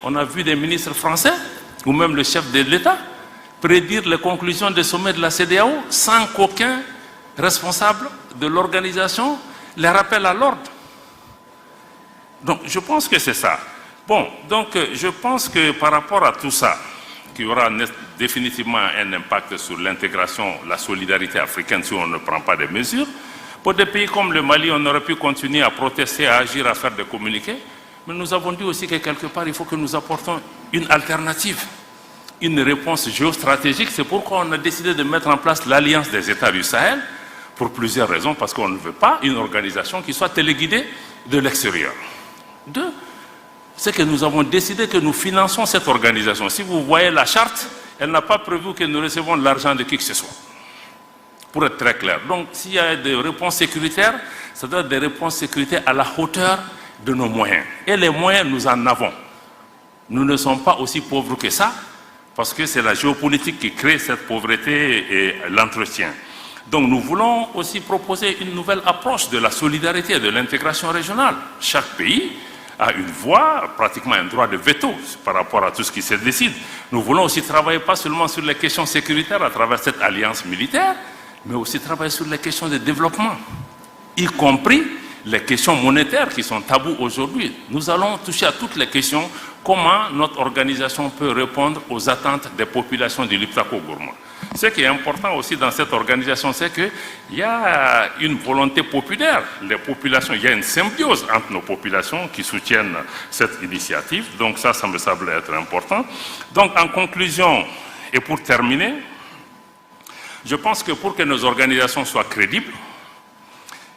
On a vu des ministres français, ou même le chef de l'État, prédire les conclusions des sommets de la CEDEAO sans qu'aucun responsable de l'organisation les rappelle à l'ordre. Donc je pense que c'est ça. Bon, donc je pense que par rapport à tout ça, qu'il y aura définitivement un impact sur l'intégration, la solidarité africaine si on ne prend pas des mesures. Pour des pays comme le Mali, on aurait pu continuer à protester, à agir, à faire des communiqués. Mais nous avons dit aussi que quelque part, il faut que nous apportons une alternative, une réponse géostratégique. C'est pourquoi on a décidé de mettre en place l'Alliance des États du Sahel, pour plusieurs raisons, parce qu'on ne veut pas une organisation qui soit téléguidée de l'extérieur. Deux, c'est que nous avons décidé que nous finançons cette organisation. Si vous voyez la charte, elle n'a pas prévu que nous recevons l'argent de qui que ce soit. Pour être très clair. Donc, s'il y a des réponses sécuritaires, ça doit être des réponses sécuritaires à la hauteur de nos moyens. Et les moyens, nous en avons. Nous ne sommes pas aussi pauvres que ça, parce que c'est la géopolitique qui crée cette pauvreté et l'entretien. Donc, nous voulons aussi proposer une nouvelle approche de la solidarité et de l'intégration régionale. Chaque pays a une voix, pratiquement un droit de veto par rapport à tout ce qui se décide. Nous voulons aussi travailler pas seulement sur les questions sécuritaires à travers cette alliance militaire, mais aussi travailler sur les questions de développement, y compris les questions monétaires qui sont tabous aujourd'hui. Nous allons toucher à toutes les questions, comment notre organisation peut répondre aux attentes des populations du Liptako-Gourma. Ce qui est important aussi dans cette organisation, c'est qu'il y a une volonté populaire. Les populations, il y a une symbiose entre nos populations qui soutiennent cette initiative. Donc ça me semble être important. Donc en conclusion, et pour terminer, je pense que pour que nos organisations soient crédibles,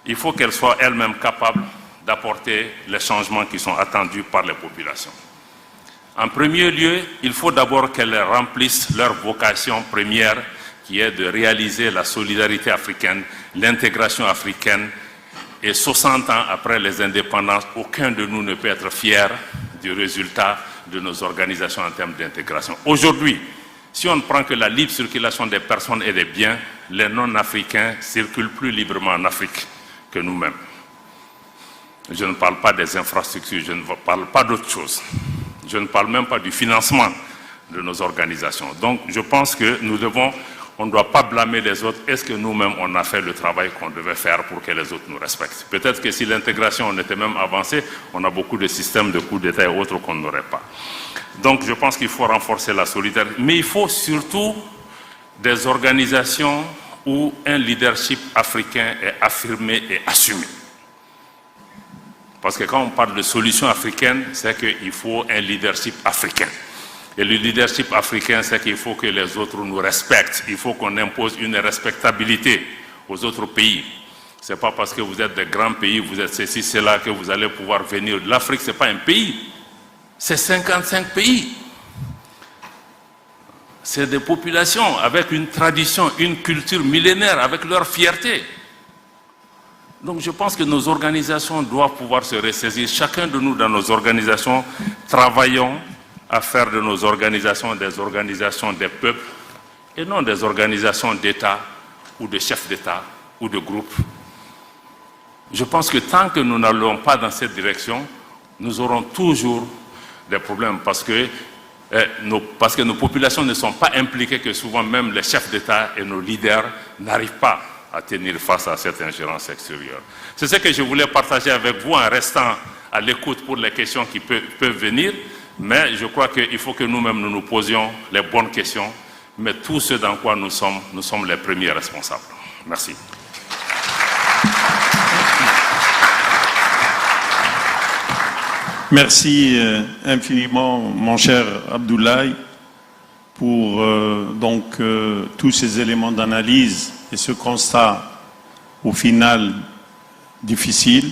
il faut qu'elles soient elles-mêmes capables d'apporter les changements qui sont attendus par les populations. En premier lieu, il faut d'abord qu'elles remplissent leur vocation première, qui est de réaliser la solidarité africaine, l'intégration africaine. Et 60 ans après les indépendances, aucun de nous ne peut être fier du résultat de nos organisations en termes d'intégration. Aujourd'hui, si on ne prend que la libre circulation des personnes et des biens, les non-africains circulent plus librement en Afrique que nous-mêmes. Je ne parle pas des infrastructures, je ne parle pas d'autre chose. Je ne parle même pas du financement de nos organisations. Donc je pense que on ne doit pas blâmer les autres. Est-ce que nous-mêmes, on a fait le travail qu'on devait faire pour que les autres nous respectent? Peut-être que si l'intégration on était même avancée, on a beaucoup de systèmes de coups d'État et autres qu'on n'aurait pas. Donc je pense qu'il faut renforcer la solidarité. Mais il faut surtout des organisations où un leadership africain est affirmé et assumé. Parce que quand on parle de solution africaine, c'est qu'il faut un leadership africain. Et le leadership africain, c'est qu'il faut que les autres nous respectent. Il faut qu'on impose une respectabilité aux autres pays. Ce n'est pas parce que vous êtes des grands pays, vous êtes ceci, cela, que vous allez pouvoir venir. L'Afrique, ce n'est pas un pays. C'est 55 pays. C'est des populations avec une tradition, une culture millénaire, avec leur fierté. Donc je pense que nos organisations doivent pouvoir se ressaisir. Chacun de nous dans nos organisations, travaillons à faire de nos organisations des organisations des peuples et non des organisations d'État ou de chefs d'État ou de groupes. Je pense que tant que nous n'allons pas dans cette direction, nous aurons toujours des problèmes parce que nos populations ne sont pas impliquées, que souvent même les chefs d'État et nos leaders n'arrivent pas à tenir face à cette ingérence extérieure. C'est ce que je voulais partager avec vous en restant à l'écoute pour les questions qui peuvent venir, mais je crois qu'il faut que nous-mêmes nous posions les bonnes questions, mais tout ce dans quoi nous sommes les premiers responsables. Merci. Merci infiniment, mon cher Abdoulaye, pour tous ces éléments d'analyse et ce constat, au final, difficile.